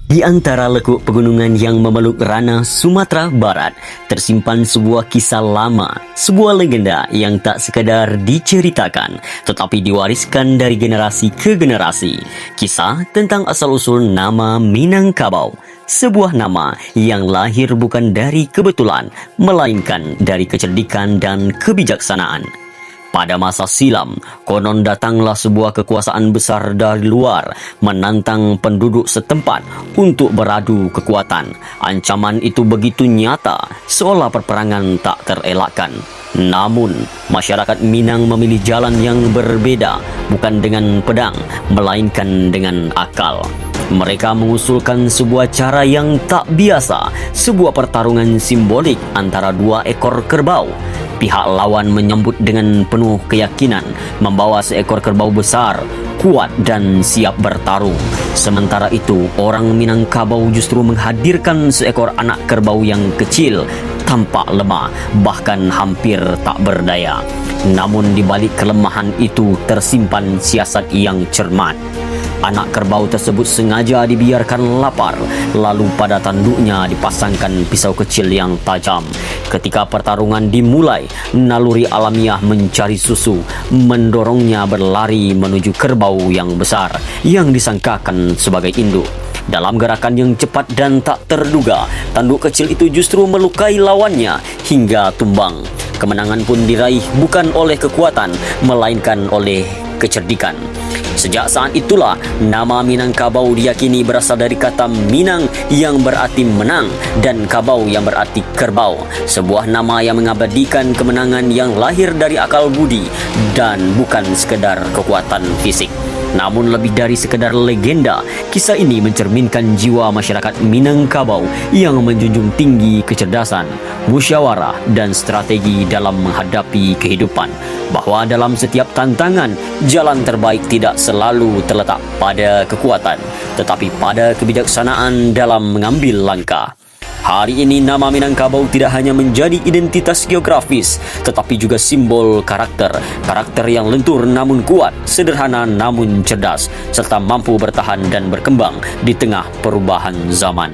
Di antara lekuk pegunungan yang memeluk ranah Sumatera Barat, tersimpan sebuah kisah lama, sebuah legenda yang tak sekadar diceritakan, tetapi diwariskan dari generasi ke generasi. Kisah tentang asal-usul nama Minangkabau, sebuah nama yang lahir bukan dari kebetulan, melainkan dari kecerdikan dan kebijaksanaan. Pada masa silam, konon datanglah sebuah kekuasaan besar dari luar menantang penduduk setempat untuk beradu kekuatan. Ancaman itu begitu nyata, seolah perperangan tak terelakkan. Namun, masyarakat Minang memilih jalan yang berbeda, bukan dengan pedang, melainkan dengan akal. Mereka mengusulkan sebuah cara yang tak biasa, sebuah pertarungan simbolik antara dua ekor kerbau. Pihak lawan menyambut dengan penuh keyakinan, membawa seekor kerbau besar, kuat dan siap bertarung. Sementara itu, orang Minangkabau justru menghadirkan seekor anak kerbau yang kecil, tampak lemah, bahkan hampir tak berdaya. Namun di balik kelemahan itu tersimpan siasat yang cermat. Anak kerbau tersebut sengaja dibiarkan lapar, lalu pada tanduknya dipasangkan pisau kecil yang tajam. Ketika pertarungan dimulai, naluri alamiah mencari susu mendorongnya berlari menuju kerbau yang besar yang disangkakan sebagai induk. Dalam gerakan yang cepat dan tak terduga, tanduk kecil itu justru melukai lawannya hingga tumbang. Kemenangan pun diraih bukan oleh kekuatan, melainkan oleh kecerdikan. Sejak saat itulah, nama Minangkabau diyakini berasal dari kata Minang yang berarti menang dan Kabau yang berarti kerbau. Sebuah nama yang mengabadikan kemenangan yang lahir dari akal budi dan bukan sekedar kekuatan fisik. Namun lebih dari sekedar legenda, kisah ini mencerminkan jiwa masyarakat Minangkabau yang menjunjung tinggi kecerdasan, musyawarah dan strategi dalam menghadapi kehidupan. Bahwa dalam setiap tantangan, jalan terbaik tidak selalu terletak pada kekuatan, tetapi pada kebijaksanaan dalam mengambil langkah. Hari ini nama Minangkabau tidak hanya menjadi identitas geografis, tetapi juga simbol karakter. Karakter yang lentur namun kuat, sederhana namun cerdas, serta mampu bertahan dan berkembang di tengah perubahan zaman.